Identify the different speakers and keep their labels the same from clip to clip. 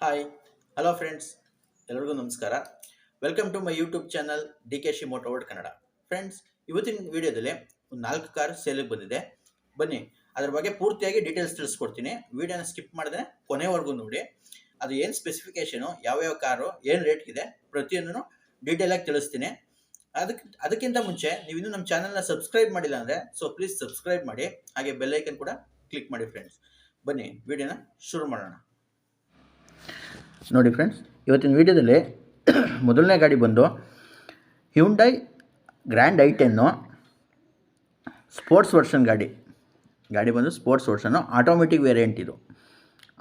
Speaker 1: Hi hello friends, ಎಲ್ಲರಿಗೂ ನಮಸ್ಕಾರ. Welcome to my YouTube channel D K ಶಿ moto world Kannada. Friends, ಇವತ್ತಿನ ವಿಡಿಯೋದಲ್ಲಿ ಒಂದು 4 ಕಾರ್ ಸೇಲಿಗೆ ಬಂದಿದೆ. ಬನ್ನಿ ಅದ್ರ ಬಗ್ಗೆ ಪೂರ್ತಿಯಾಗಿ ಡೀಟೇಲ್ಸ್ ತಿಳಿಸ್ಕೊಡ್ತೀನಿ. ವಿಡಿಯೋನ ಸ್ಕಿಪ್ ಮಾಡಿದ್ರೆ ಕೊನೆವರೆಗೂ ನೋಡಿ. ಅದು ಏನು ಸ್ಪೆಸಿಫಿಕೇಶನು, ಯಾವ್ಯಾವ ಕಾರು, ಏನು ರೇಟ್ ಇದೆ, ಪ್ರತಿಯೊಂದನ್ನು ಡೀಟೇಲಾಗಿ ತಿಳಿಸ್ತೀನಿ. ಅದಕ್ಕಿಂತ ಮುಂಚೆ ನೀವು ಇನ್ನೂ ನಮ್ಮ ಚಾನಲ್ನ ಸಬ್ಸ್ಕ್ರೈಬ್ ಮಾಡಿಲ್ಲ ಅಂದರೆ ಪ್ಲೀಸ್ ಸಬ್ಸ್ಕ್ರೈಬ್ ಮಾಡಿ, ಹಾಗೆ ಬೆಲ್ ಐಕನ್ ಕೂಡ ಕ್ಲಿಕ್ ಮಾಡಿ. ಫ್ರೆಂಡ್ಸ್, ಬನ್ನಿ ವಿಡಿಯೋನ ಶುರು ಮಾಡೋಣ. ನೋಡಿ ಫ್ರೆಂಡ್ಸ್, ಇವತ್ತಿನ ವೀಡಿಯೋದಲ್ಲಿ ಮೊದಲನೇ ಗಾಡಿ ಬಂದು Hyundai grand i10 sports version ಗಾಡಿ ಬಂದು ಸ್ಪೋರ್ಟ್ಸ್ ವರ್ಷನ್ನು ಆಟೋಮೆಟಿಕ್ ವೇರಿಯಂಟ್. ಇದು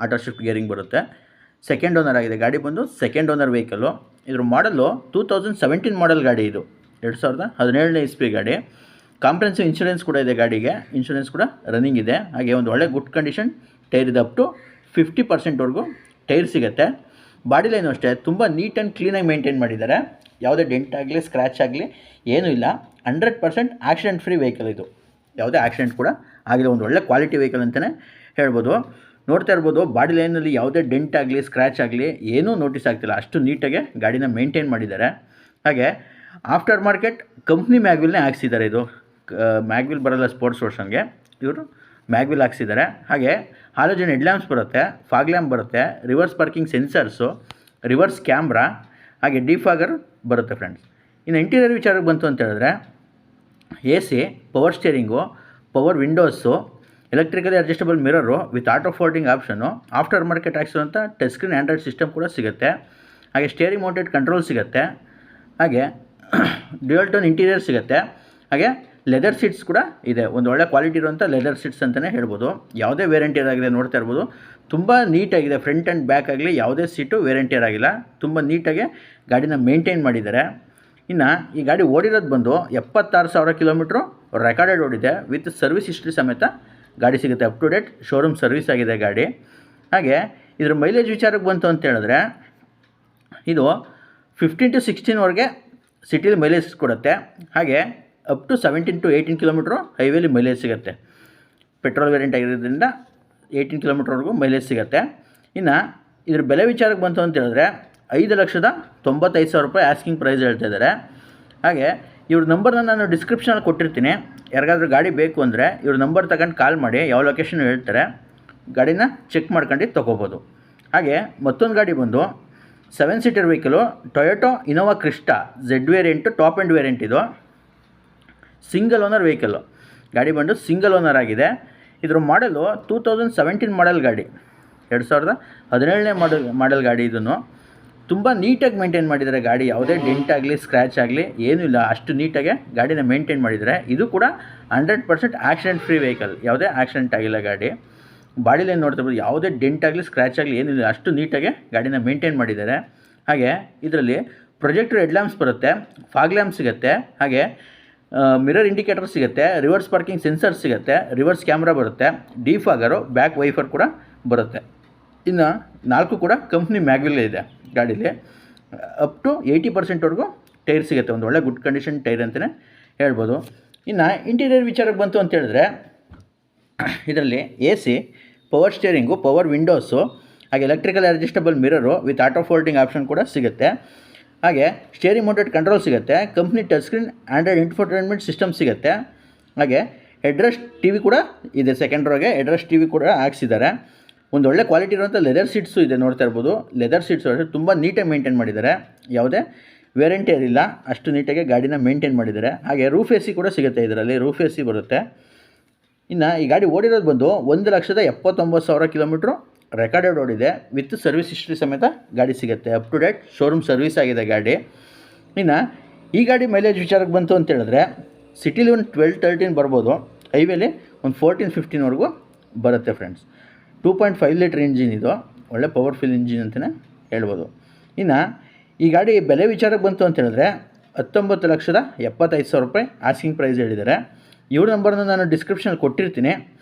Speaker 1: ಆಟೋ ಶಿಫ್ಟ್ ಗೇರಿಂಗ್ ಬರುತ್ತೆ. ಸೆಕೆಂಡ್ ಓನರ್ ಆಗಿದೆ. ಗಾಡಿ ಬಂದು ಸೆಕೆಂಡ್ ಓನರ್ ವೆಹಿಕಲ್ಲು. ಇದ್ರ ಮಾಡಲು 2017 ಮಾಡೆಲ್ ಗಾಡಿ. ಇದು 2017ನೇ ಇಸ್ವಿ ಗಾಡಿ. ಕಾಂಪ್ರೆನ್ಸಿವ್ ಇನ್ಶೂರೆನ್ಸ್ ಕೂಡ ಇದೆ ಗಾಡಿಗೆ. ಇನ್ಶೂರೆನ್ಸ್ ಕೂಡ ರನ್ನಿಂಗ್ ಇದೆ. ಹಾಗೆ ಒಂದು ಒಳ್ಳೆ ಗುಡ್ ಕಂಡೀಷನ್ ಟೈರ್ ಇದೆ. ಅಪ್ ಟು 50%ವರೆಗೂ ಟೈರ್ ಸಿಗುತ್ತೆ. ಬಾಡಿ ಲೈನು ಅಷ್ಟೇ ತುಂಬ ನೀಟ್ ಆ್ಯಂಡ್ ಕ್ಲೀನಾಗಿ ಮೇಂಟೈನ್ ಮಾಡಿದ್ದಾರೆ. ಯಾವುದೇ ಡೆಂಟ್ ಆಗಲಿ ಸ್ಕ್ರ್ಯಾಚ್ ಆಗಲಿ ಏನೂ ಇಲ್ಲ. 100% ಆಕ್ಸಿಡೆಂಟ್ ಫ್ರೀ ವೆಹಿಕಲ್ ಇದು. ಯಾವುದೇ ಆಕ್ಸಿಡೆಂಟ್ ಕೂಡ ಆಗಿದೆ. ಒಂದು ಒಳ್ಳೆ ಕ್ವಾಲಿಟಿ ವೆಹಿಕಲ್ ಅಂತಲೇ ಹೇಳ್ಬೋದು. ನೋಡ್ತಾ ಇರ್ಬೋದು, ಬಾಡಿ ಲೈನಲ್ಲಿ ಯಾವುದೇ ಡೆಂಟ್ ಆಗಲಿ ಸ್ಕ್ರ್ಯಾಚ್ ಆಗಲಿ ಏನೂ ನೋಟಿಸ್ ಆಗ್ತಿಲ್ಲ. ಅಷ್ಟು ನೀಟಾಗಿ ಗಾಡಿನ ಮೇಂಟೈನ್ ಮಾಡಿದ್ದಾರೆ. ಹಾಗೆ ಆಫ್ಟರ್ ಮಾರ್ಕೆಟ್ ಕಂಪ್ನಿ ಮ್ಯಾಗ್ವಿಲ್ನೇ ಹಾಕ್ಸಿದ್ದಾರೆ. ಇದು ಮ್ಯಾಗ್ವಿಲ್ ಬರೋಲ್ಲ ಸ್ಪೋರ್ಟ್ಸ್ ವರ್ಷನ್ಗೆ, ಇವರು ಮ್ಯಾಗ್ವಿಲ್ ಹಾಕ್ಸಿದ್ದಾರೆ. ಹಾಗೆ ಹಾಲೋಜನ್ ಹೆಡ್ ಲ್ಯಾಂಪ್ಸ್ ಬರುತ್ತೆ, ಫಾಗ್ ಲ್ಯಾಂಪ್ ಬರುತ್ತೆ, reverse parking sensors, reverse camera, ಹಾಗೆ ಡಿಫಾಗರ್ ಬರುತ್ತೆ. ಫ್ರೆಂಡ್ಸ್, ಇನ್ನು ಇಂಟೀರಿಯರ್ ವಿಚಾರಕ್ಕೆ ಬಂತು ಅಂತ ಹೇಳಿದ್ರೆ AC, power steering, power windows, electrically adjustable mirror with auto folding option, after market ಹಾಕ್ಸಿರುವಂಥ ಟಚ್ ಸ್ಕ್ರೀನ್ ಆಂಡ್ರಾಯ್ಡ್ ಸಿಸ್ಟಮ್ ಕೂಡ ಸಿಗುತ್ತೆ. ಹಾಗೆ ಸ್ಟೇರಿಂಗ್ ಮೌಂಟೆಡ್ ಕಂಟ್ರೋಲ್ ಸಿಗುತ್ತೆ. ಹಾಗೆ ಡ್ಯುಯಲ್ ಟೋನ್ ಇಂಟೀರಿಯರ್ ಸಿಗುತ್ತೆ. ಹಾಗೆ ಲೆದರ್ ಸೀಟ್ಸ್ ಕೂಡ ಇದೆ. ಒಂದು ಒಳ್ಳೆ ಕ್ವಾಲಿಟಿ ಇರುವಂಥ ಲೆದರ್ ಸೀಟ್ಸ್ ಅಂತಲೇ ಹೇಳ್ಬೋದು. ಯಾವುದೇ ವೇರಿಯಂಟಿಯರ್ ಆಗಿದೆ, ನೋಡ್ತಾ ಇರ್ಬೋದು. ತುಂಬ ನೀಟಾಗಿದೆ. ಫ್ರಂಟ್ ಆ್ಯಂಡ್ ಬ್ಯಾಕ್ ಆಗಲಿ ಯಾವುದೇ ಸೀಟು ವೇರಿಯಂಟಿಯರ್ ಆಗಿಲ್ಲ. ತುಂಬ ನೀಟಾಗಿ ಗಾಡಿನ ಮೇಂಟೈನ್ ಮಾಡಿದ್ದಾರೆ. ಇನ್ನು ಈ ಗಾಡಿ ಓಡಿರೋದು ಬಂದು 76,000 ಕಿಲೋಮೀಟ್ರು ರೆಕಾರ್ಡೆಡ್ ಓಡಿದೆ. ವಿತ್ ಸರ್ವಿಸ್ ಹಿಸ್ಟ್ರಿ ಸಮೇತ ಗಾಡಿ ಸಿಗುತ್ತೆ. Up to date showroom service ಆಗಿದೆ ಗಾಡಿ. ಹಾಗೆ ಇದ್ರ ಮೈಲೇಜ್ ವಿಚಾರಕ್ಕೆ ಬಂತು ಅಂತ ಹೇಳಿದ್ರೆ ಇದು 15 to 16ವರೆಗೆ ಸಿಟಿಲಿ ಮೈಲೇಜ್ ಕೊಡುತ್ತೆ. ಹಾಗೆ ಅಪ್ ಟು 17 to 18 ಕಿಲೋಮೀಟ್ರು ಹೈವೇಲಿ ಮೈಲೇಜ್ ಸಿಗುತ್ತೆ. ಪೆಟ್ರೋಲ್ ವೇರಿಯಂಟ್ ಆಗಿರೋದ್ರಿಂದ 18 ಕಿಲೋಮೀಟ್ರ್ವರೆಗೂ ಮೈಲೇಜ್ ಸಿಗುತ್ತೆ. ಇನ್ನು ಇದ್ರ ಬೆಲೆ ವಿಚಾರಕ್ಕೆ ಬಂತು ಅಂತ ಹೇಳಿದ್ರೆ 5,95,000 ರೂಪಾಯಿ ಆಸ್ಕಿಂಗ್ ಪ್ರೈಸ್ ಹೇಳ್ತಾ ಇದ್ದಾರೆ. ಹಾಗೆ ಇವ್ರ ನಂಬರ್ನ ನಾನು ಡಿಸ್ಕ್ರಿಪ್ಷನಲ್ಲಿ ಕೊಟ್ಟಿರ್ತೀನಿ. ಯಾರಿಗಾದ್ರೂ ಗಾಡಿ ಬೇಕು ಅಂದರೆ ಇವ್ರ ನಂಬರ್ ತಗೊಂಡು ಕಾಲ್ ಮಾಡಿ, ಯಾವ ಲೊಕೇಶನ್ ಹೇಳ್ತಾರೆ, ಗಾಡಿನ ಚೆಕ್ ಮಾಡ್ಕೊಂಡು ತೊಗೋಬೋದು. ಹಾಗೆ ಮತ್ತೊಂದು ಗಾಡಿ ಬಂದು 7 seater vehicle, Toyota Innova Crysta Z variant, top end variant. ಇದು ಸಿಂಗಲ್ ಓನರ್ ವೆಹಿಕಲ್ಲು. ಗಾಡಿ ಬಂದು ಸಿಂಗಲ್ ಓನರ್ ಆಗಿದೆ. ಇದ್ರ ಮಾಡಲು 2017 ಮಾಡೆಲ್ ಗಾಡಿ, 2017ನೇ ಮಾಡೆಲ್ ಗಾಡಿ. ಇದನ್ನು ತುಂಬ ನೀಟಾಗಿ ಮೇಂಟೈನ್ ಮಾಡಿದ್ದಾರೆ ಗಾಡಿ. ಯಾವುದೇ ಡೆಂಟ್ ಆಗಲಿ ಸ್ಕ್ರ್ಯಾಚ್ ಆಗಲಿ ಏನೂ ಇಲ್ಲ. ಅಷ್ಟು ನೀಟಾಗಿ ಗಾಡಿನ ಮೇಂಟೈನ್ ಮಾಡಿದ್ದಾರೆ. ಇದು ಕೂಡ 100% ಆಕ್ಸಿಡೆಂಟ್ ಫ್ರೀ ವೆಹಿಕಲ್. ಯಾವುದೇ ಆಕ್ಸಿಡೆಂಟ್ ಆಗಿಲ್ಲ ಗಾಡಿ. ಬಾಡಿ ಲೈನ್ ನೋಡ್ತಾ ಇರ್ಬೋದು, ಯಾವುದೇ ಡೆಂಟ್ ಆಗಲಿ ಸ್ಕ್ರ್ಯಾಚ್ ಆಗಲಿ ಏನಿಲ್ಲ. ಅಷ್ಟು ನೀಟಾಗಿ ಗಾಡಿನ ಮೇಂಟೈನ್ ಮಾಡಿದ್ದಾರೆ. ಹಾಗೆ ಇದರಲ್ಲಿ ಪ್ರೊಜೆಕ್ಟರ್ ಹೆಡ್ ಲ್ಯಾಂಪ್ಸ್ ಬರುತ್ತೆ, ಫಾಗ್ ಲ್ಯಾಂಪ್ ಸಿಗುತ್ತೆ. ಹಾಗೆ ಮಿರರ್ ಇಂಡಿಕೇಟರ್ ಸಿಗುತ್ತೆ, ರಿವರ್ಸ್ ಪಾರ್ಕಿಂಗ್ ಸೆನ್ಸರ್ ಸಿಗುತ್ತೆ, ರಿವರ್ಸ್ ಕ್ಯಾಮ್ರಾ ಬರುತ್ತೆ, ಡಿಫಾಗರು, ಬ್ಯಾಕ್ ವೈಫರ್ ಕೂಡ ಬರುತ್ತೆ. ಇನ್ನು 4 ಕೂಡ ಕಂಪ್ನಿ ಮ್ಯಾಗ್ವಿಲ್ ಇದೆ ಗಾಡೀಲಿ. ಅಪ್ ಟು 80%ವರೆಗೂ ಟೈರ್ ಸಿಗುತ್ತೆ. ಒಂದು ಒಳ್ಳೆ ಗುಡ್ ಕಂಡೀಷನ್ ಟೈರ್ ಅಂತಲೇ ಹೇಳ್ಬೋದು. ಇನ್ನು ಇಂಟೀರಿಯರ್ ವಿಚಾರಕ್ಕೆ ಬಂತು ಅಂತ ಹೇಳಿದ್ರೆ ಇದರಲ್ಲಿ AC, power steering, power windows, ಹಾಗೆ electrical adjustable mirror with auto folding option ಕೂಡ ಸಿಗುತ್ತೆ. ಹಾಗೆ ಸ್ಟೇರಿಂಗ್ ಮೌಂಟೆಡ್ ಕಂಟ್ರೋಲ್ ಸಿಗುತ್ತೆ. Company touch screen Android infotainment system ಸಿಗುತ್ತೆ. ಹಾಗೆ ಹೆಡ್ರೆಸ್ಟ್ TV ಕೂಡ ಇದೆ. ಸೆಕೆಂಡ್ ರೋಗೆ ಹೆಡ್ರೆಸ್ಟ್ TV ಕೂಡ ಹಾಕ್ಸಿದ್ದಾರೆ. ಒಂದು ಒಳ್ಳೆ ಕ್ವಾಲಿಟಿ ಇರುವಂಥ ಲೆದರ್ ಸೀಟ್ಸು ಇದೆ, ನೋಡ್ತಾ ಇರ್ಬೋದು. ಲೆದರ್ ಸೀಟ್ಸು ತುಂಬ ನೀಟಾಗಿ ಮೇಂಟೈನ್ ಮಾಡಿದ್ದಾರೆ. ಯಾವುದೇ ವೇರಿಯಂಟಿಯರ್ ಇಲ್ಲ. ಅಷ್ಟು ನೀಟಾಗಿ ಗಾಡಿನ ಮೇಂಟೈನ್ ಮಾಡಿದ್ದಾರೆ. ಹಾಗೆ ರೂಫ್ AC ಕೂಡ ಸಿಗುತ್ತೆ. ಇದರಲ್ಲಿ ರೂಫ್ AC ಬರುತ್ತೆ. ಇನ್ನು ಈ ಗಾಡಿ ಓಡಿರೋದು ಬಂದು 1,79,000 ಕಿಲೋಮೀಟ್ರು ರೆಕಾರ್ಡೆಡ್ ಓಡಿದೆ. ವಿತ್ ಸರ್ವಿಸ್ ಹಿಸ್ಟ್ರಿ ಸಮೇತ ಗಾಡಿ ಸಿಗುತ್ತೆ. Up to date showroom service ಆಗಿದೆ ಗಾಡಿ. ಇನ್ನು ಈ ಗಾಡಿ ಮೈಲೇಜ್ ವಿಚಾರಕ್ಕೆ ಬಂತು ಅಂತ ಹೇಳಿದ್ರೆ ಸಿಟಿಲಿ ಒಂದು 12-13 ಬರ್ಬೋದು. ಹೈವೇಲಿ ಒಂದು 14-15ವರೆಗೂ ಬರುತ್ತೆ. Friends, 2.5 litre engine. ಇದು ಒಳ್ಳೆ ಪವರ್ಫುಲ್ ಇಂಜಿನ್ ಅಂತಲೇ ಹೇಳ್ಬೋದು. ಇನ್ನು ಈ ಗಾಡಿ ಬೆಲೆ ವಿಚಾರಕ್ಕೆ ಬಂತು ಅಂತ ಹೇಳಿದ್ರೆ 19,75,000 ರೂಪಾಯಿ ಆಸ್ಕಿಂಗ್ ಪ್ರೈಸ್ ಹೇಳಿದ್ದಾರೆ. ಇವ್ರ ನಂಬರ್ನ ನಾನು ಡಿಸ್ಕ್ರಿಪ್ಷನಲ್ಲಿ ಕೊಟ್ಟಿರ್ತೀನಿ.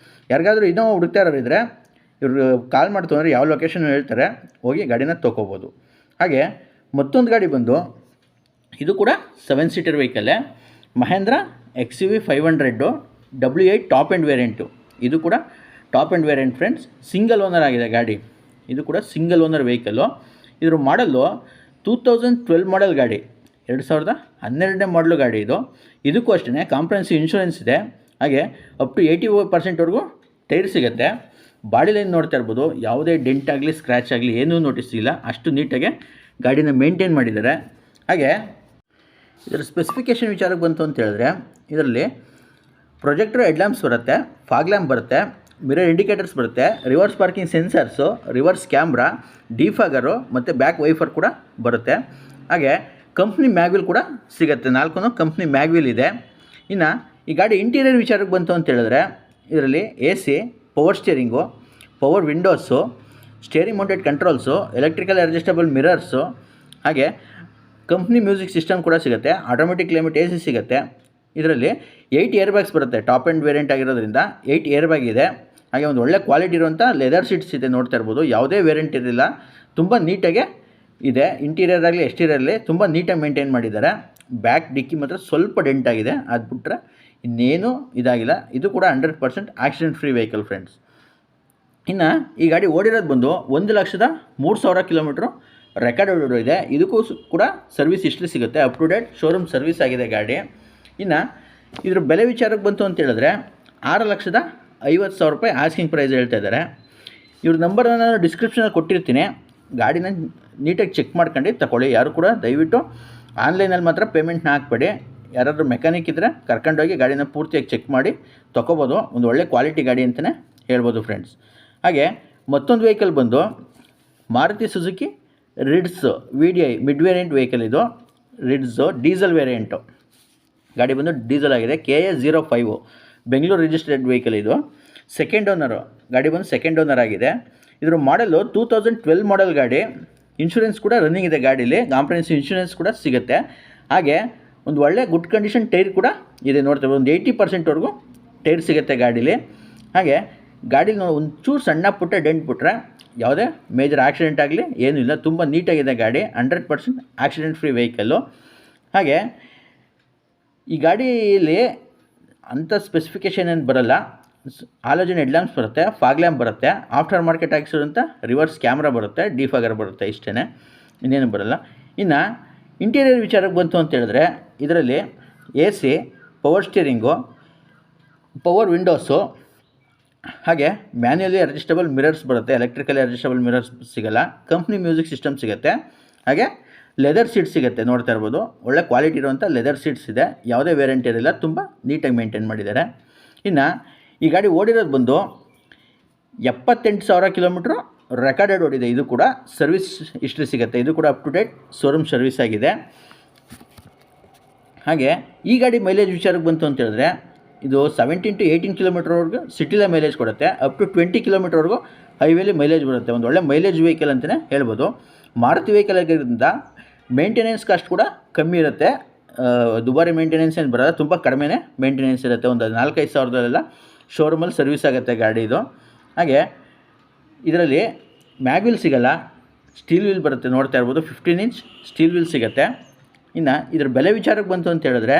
Speaker 1: ಯಾರಿಗಾದ್ರೂ ಇನ್ನೂ ಹುಡುಕ್ತಾ ಇರೋರಿದ್ದರೆ ಇವರು ಕಾಲ್ ಮಾಡ್ತಂದ್ರೆ ಯಾವ ಲೊಕೇಶನ್ ಹೇಳ್ತಾರೆ, ಹೋಗಿ ಗಾಡಿನ ತೊಗೋಬೋದು. ಹಾಗೆ ಮತ್ತೊಂದು ಗಾಡಿ ಬಂದು ಇದು ಕೂಡ 7 ಸೀಟರ್ ವೆಹಿಕಲ್ಲೇ, Mahindra XUV 500 W8 top end variant. ಇದು ಕೂಡ top end variant. Friends, single owner ಆಗಿದೆ ಗಾಡಿ. ಇದು ಕೂಡ ಸಿಂಗಲ್ ಓನರ್ ವೆಹಿಕಲ್ಲು. ಇದ್ರ ಮಾಡಲ್ಲು 2012 ಮಾಡೆಲ್ ಗಾಡಿ, 2012ನೇ ಮಾಡಲು ಗಾಡಿ ಇದು. ಇದಕ್ಕೂ ಅಷ್ಟೇ ಕಾಂಪ್ರಹೆನ್ಸಿವ್ ಇನ್ಶೂರೆನ್ಸ್ ಇದೆ. ಹಾಗೆ ಅಪ್ ಟು 80% ಟೈರ್ ಸಿಗುತ್ತೆ. ಬಾಡಿ ಲೈನ್ ನೋಡ್ತಾ ಇರ್ಬೋದು, ಯಾವುದೇ ಡೆಂಟ್ ಆಗಲಿ ಸ್ಕ್ರ್ಯಾಚ್ ಆಗಲಿ ಏನೂ ನೋಟಿಸ್ ಇಲ್ಲ, ಅಷ್ಟು ನೀಟಾಗಿ ಗಾಡಿನ ಮೇಂಟೈನ್ ಮಾಡಿದ್ದಾರೆ. ಹಾಗೆ ಇದರ ಸ್ಪೆಸಿಫಿಕೇಷನ್ ವಿಚಾರಕ್ಕೆ ಬಂತು ಅಂತ ಹೇಳಿದ್ರೆ, ಇದರಲ್ಲಿ ಪ್ರೊಜೆಕ್ಟರ್ ಹೆಡ್ ಲ್ಯಾಂಪ್ಸ್ ಬರುತ್ತೆ, ಫಾಗ್ ಲ್ಯಾಂಪ್ ಬರುತ್ತೆ, ಮಿರರ್ ಇಂಡಿಕೇಟರ್ಸ್ ಬರುತ್ತೆ, reverse parking sensors, reverse camera, defogger ಮತ್ತು ಬ್ಯಾಕ್ ವೈಫರ್ ಕೂಡ ಬರುತ್ತೆ. ಹಾಗೆ ಕಂಪ್ನಿ ಮ್ಯಾಗ್ವಿಲ್ ಕೂಡ ಸಿಗುತ್ತೆ, 4 ಕಂಪ್ನಿ ಮ್ಯಾಗ್ವಿಲ್ ಇದೆ. ಇನ್ನು ಈ ಗಾಡಿ ಇಂಟೀರಿಯರ್ ವಿಚಾರಕ್ಕೆ ಬಂತು ಅಂತ ಹೇಳಿದ್ರೆ, ಇದರಲ್ಲಿ AC, power steering, power windows, steering mounted controls, electrical adjustable mirrors, ಹಾಗೆ ಕಂಪ್ನಿ ಮ್ಯೂಸಿಕ್ ಸಿಸ್ಟಮ್ ಕೂಡ ಸಿಗುತ್ತೆ, ಆಟೋಮೆಟಿಕ್ ಕ್ಲೈಮೇಟ್ AC ಸಿಗುತ್ತೆ. ಇದರಲ್ಲಿ 8 ಏರ್ ಬ್ಯಾಗ್ಸ್ ಬರುತ್ತೆ, ಟಾಪ್ ಆ್ಯಂಡ್ ವೇರಿಯಂಟ್ ಆಗಿರೋದ್ರಿಂದ 8 ಏರ್ ಬ್ಯಾಗ್ ಇದೆ. ಹಾಗೆ ಒಂದು ಒಳ್ಳೆ ಕ್ವಾಲಿಟಿ ಇರುವಂಥ ಲೆದರ್ ಸೀಟ್ಸ್ ಇದೆ, ನೋಡ್ತಾ ಇರ್ಬೋದು. ಯಾವುದೇ ವೇರಿಯಂಟ್ ಇರಲಿಲ್ಲ, ತುಂಬ ನೀಟಾಗೆ ಇದೆ. ಇಂಟೀರಿಯರ್ ಆಗಲಿ ಎಕ್ಸ್ಟೀರಿಯರ್ ಆಗಲಿ ತುಂಬ ನೀಟಾಗಿ ಮೇಂಟೈನ್ ಮಾಡಿದ್ದಾರೆ. ಬ್ಯಾಕ್ ಡಿಕ್ಕಿ ಮಾತ್ರ ಸ್ವಲ್ಪ ಡೆಂಟ್ ಆಗಿದೆ, ಅದು ಬಿಟ್ಟರೆ ಇನ್ನೇನು ಇದಾಗಿಲ್ಲ. ಇದು ಕೂಡ 100% ಆಕ್ಸಿಡೆಂಟ್ ಫ್ರೀ ವೆಹಿಕಲ್ ಫ್ರೆಂಡ್ಸ್. ಇನ್ನು ಈ ಗಾಡಿ ಓಡಿರೋದು ಬಂದು 1,03,000 ಕಿಲೋಮೀಟ್ರು ರೆಕಾರ್ಡ್ ಇದೆ. ಇದಕ್ಕೂ ಕೂಡ ಸರ್ವಿಸ್ ಹಿಸ್ಟ್ರಿ ಸಿಗುತ್ತೆ, up to date showroom service ಆಗಿದೆ ಗಾಡಿ. ಇನ್ನು ಇದ್ರ ಬೆಲೆ ವಿಚಾರಕ್ಕೆ ಬಂತು ಅಂತ ಹೇಳಿದ್ರೆ, 6,50,000 ಆಸ್ಕಿಂಗ್ ಪ್ರೈಸ್ ಹೇಳ್ತಾ ಇದ್ದಾರೆ. ಇವ್ರ ನಂಬರ್ನ ನಾನು ಡಿಸ್ಕ್ರಿಪ್ಷನಲ್ಲಿ ಕೊಟ್ಟಿರ್ತೀನಿ, ಗಾಡಿನ ನೀಟಾಗಿ ಚೆಕ್ ಮಾಡ್ಕೊಂಡು ತಗೊಳ್ಳಿ. ಯಾರು ಕೂಡ ದಯವಿಟ್ಟು ಆನ್ಲೈನಲ್ಲಿ ಮಾತ್ರ ಪೇಮೆಂಟ್ನ ಹಾಕಬೇಡಿ. ಯಾರಾದರೂ ಮೆಕ್ಯಾನಿಕ್ ಇದ್ದರೆ ಕರ್ಕೊಂಡೋಗಿ ಗಾಡಿನ ಪೂರ್ತಿಯಾಗಿ ಚೆಕ್ ಮಾಡಿ ತೊಗೋಬೋದು. ಒಂದು ಒಳ್ಳೆ ಕ್ವಾಲಿಟಿ ಗಾಡಿ ಅಂತಲೇ ಹೇಳ್ಬೋದು ಫ್ರೆಂಡ್ಸ್. ಹಾಗೆ ಮತ್ತೊಂದು ವೆಹಿಕಲ್ ಬಂದು Maruti Suzuki ರಿಡ್ಸ್ VDI mid variant vehicle. ಇದು ರಿಡ್ಸು ಡೀಸೆಲ್ ವೇರಿಯಂಟು ಗಾಡಿ ಬಂದು ಡೀಸೆಲ್ ಆಗಿದೆ. KA05 Bengaluru registered vehicle. ಇದು ಸೆಕೆಂಡ್ ಓನರು ಗಾಡಿ ಬಂದು ಸೆಕೆಂಡ್ ಓನರ್ ಆಗಿದೆ. ಇದ್ರ ಮಾಡಲು 2012 ಮಾಡೆಲ್ ಗಾಡಿ. ಇನ್ಶೂರೆನ್ಸ್ ಕೂಡ ರನ್ನಿಂಗ್ ಇದೆ ಗಾಡೀಲಿ, ಕಾಂಪ್ರಹೆನ್ಸಿವ್ ಇನ್ಶೂರೆನ್ಸ್ ಕೂಡ ಸಿಗುತ್ತೆ. ಹಾಗೆ ಒಂದು ಒಳ್ಳೆ ಗುಡ್ ಕಂಡೀಷನ್ ಟೈರ್ ಕೂಡ ಇದೆ, ನೋಡ್ತೇವೆ. ಒಂದು 80% ಟೈರ್ ಸಿಗುತ್ತೆ ಗಾಡೀಲಿ. ಹಾಗೆ ಗಾಡೀಲಿ ಒಂಚೂರು ಸಣ್ಣ ಪುಟ್ಟ ಡೆಂಟ್ ಬಿಟ್ರೆ ಯಾವುದೇ ಮೇಜರ್ ಆಕ್ಸಿಡೆಂಟ್ ಆಗಲಿ ಏನೂ ಇಲ್ಲ, ತುಂಬ ನೀಟಾಗಿದೆ ಗಾಡಿ. 100% ಆಕ್ಸಿಡೆಂಟ್ ಫ್ರೀ ವೆಹಿಕಲ್ಲು. ಹಾಗೆ ಈ ಗಾಡೀಲಿ ಅಂಥ ಸ್ಪೆಸಿಫಿಕೇಷನ್ ಏನು ಬರೋಲ್ಲ. ಹಾಲೋಜನ್ ಹೆಡ್ ಲ್ಯಾಂಪ್ಸ್ ಬರುತ್ತೆ, ಫಾಗ್ ಲ್ಯಾಂಪ್ ಬರುತ್ತೆ, ಆಫ್ಟರ್ ಮಾರ್ಕೆಟ್ ಹಾಕ್ಸಿರೋಂಥ ರಿವರ್ಸ್ ಕ್ಯಾಮ್ರಾ ಬರುತ್ತೆ, ಡಿಫಾಗರ್ ಬರುತ್ತೆ, ಇಷ್ಟೇ, ಇನ್ನೇನು ಬರೋಲ್ಲ. ಇನ್ನು ಇಂಟೀರಿಯರ್ ವಿಚಾರಕ್ಕೆ ಬಂತು ಅಂತ ಹೇಳಿದ್ರೆ, ಇದರಲ್ಲಿ AC, power steering, power windows, ಹಾಗೆ ಮ್ಯಾನ್ಯಲಿ ಅಡ್ಜಸ್ಟಬಲ್ ಮಿರರ್ಸ್ ಬರುತ್ತೆ, ಎಲೆಕ್ಟ್ರಿಕಲಿ ಅಡ್ಜಸ್ಟಬಲ್ ಮಿರರ್ಸ್ ಸಿಗೋಲ್ಲ, ಕಂಪ್ನಿ ಮ್ಯೂಸಿಕ್ ಸಿಸ್ಟಮ್ ಸಿಗುತ್ತೆ. ಹಾಗೆ ಲೆದರ್ ಸೀಟ್ಸ್ ಸಿಗುತ್ತೆ, ನೋಡ್ತಾ ಇರ್ಬೋದು. ಒಳ್ಳೆ ಕ್ವಾಲಿಟಿ ಇರುವಂಥ ಲೆದರ್ ಸೀಟ್ಸ್ ಇದೆ, ಯಾವುದೇ ವೇರಿಯಂಟ್ ಇರಲಿಲ್ಲ, ತುಂಬ ನೀಟಾಗಿ ಮೇಂಟೈನ್ ಮಾಡಿದ್ದಾರೆ. ಇನ್ನು ಈ ಗಾಡಿ ಓಡಿರೋದು ಬಂದು 78,000 ಕಿಲೋಮೀಟ್ರು ರೆಕಾರ್ಡೆಡ್ ಓಡಿದೆ. ಇದು ಕೂಡ ಸರ್ವಿಸ್ ಹಿಸ್ಟ್ರಿ ಸಿಗುತ್ತೆ, ಇದು ಕೂಡ up to date showroom service ಆಗಿದೆ. ಹಾಗೆ ಈ ಗಾಡಿ ಮೈಲೇಜ್ ವಿಚಾರಕ್ಕೆ ಬಂತು ಅಂತ ಹೇಳಿದ್ರೆ, ಇದು 17 to 18 ಕಿಲೋಮೀಟ್ರ್ವರೆಗೂ ಸಿಟಿಲೇ ಮೈಲೇಜ್ ಕೊಡುತ್ತೆ, ಅಪ್ ಟು 20 ಕಿಲೋಮೀಟ್ರ್ವರೆಗೂ ಹೈವೇಲಿ ಮೈಲೇಜ್ ಬರುತ್ತೆ. ಒಂದು ಒಳ್ಳೆ ಮೈಲೇಜ್ ವೆಹಿಕಲ್ ಅಂತಲೇ ಹೇಳ್ಬೋದು. ಮಾರುತಿ ವೆಹಿಕಲ್ ಆಗಿರೋದ್ರಿಂದ ಮೇಂಟೆನೆನ್ಸ್ ಕಾಸ್ಟ್ ಕೂಡ ಕಮ್ಮಿ ಇರುತ್ತೆ, ದುಬಾರಿ ಮೇಂಟೆನೆನ್ಸ್ ಏನು ಬರೋಲ್ಲ, ತುಂಬ ಕಡಿಮೆನೇ ಮೇಂಟೆನೆನ್ಸ್ ಇರುತ್ತೆ. ಒಂದು 4-5 ಸಾವಿರದಲ್ಲೆಲ್ಲ ಶೋರೂಮಲ್ಲಿ ಸರ್ವಿಸ್ ಆಗುತ್ತೆ ಗಾಡಿ ಇದು. ಹಾಗೆ ಇದರಲ್ಲಿ ಮ್ಯಾಗ್ವಿಲ್ ಸಿಗೋಲ್ಲ, ಸ್ಟೀಲ್ ವೀಲ್ ಬರುತ್ತೆ, ನೋಡ್ತಾ ಇರ್ಬೋದು. 15 ಇಂಚ್ ಸ್ಟೀಲ್ ವೀಲ್ ಸಿಗುತ್ತೆ. ಇನ್ನು ಇದ್ರ ಬೆಲೆ ವಿಚಾರಕ್ಕೆ ಬಂತು ಅಂತ ಹೇಳಿದ್ರೆ,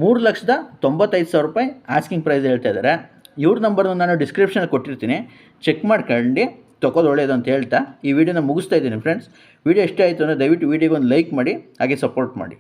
Speaker 1: 3,95,000 ಆಸ್ಕಿಂಗ್ ಪ್ರೈಸ್ ಹೇಳ್ತಾ ಇದ್ದಾರೆ. ಇವ್ರ ನಂಬರ್ನ ನಾನು ಡಿಸ್ಕ್ರಿಪ್ಷನಲ್ಲಿ ಕೊಟ್ಟಿರ್ತೀನಿ, ಚೆಕ್ ಮಾಡ್ಕೊಂಡು ತೊಗೋದು ಒಳ್ಳೆಯದು ಅಂತ ಹೇಳ್ತಾ ಈ ವಿಡಿಯೋನ ಮುಗಿಸ್ತಾ ಇದ್ದೀನಿ ಫ್ರೆಂಡ್ಸ್. ವಿಡಿಯೋ ಇಷ್ಟ ಆಯಿತು ಅಂದರೆ ದಯವಿಟ್ಟು ವಿಡಿಯೋಗೆ ಒಂದು ಲೈಕ್ ಮಾಡಿ, ಹಾಗೆ ಸಪೋರ್ಟ್ ಮಾಡಿ.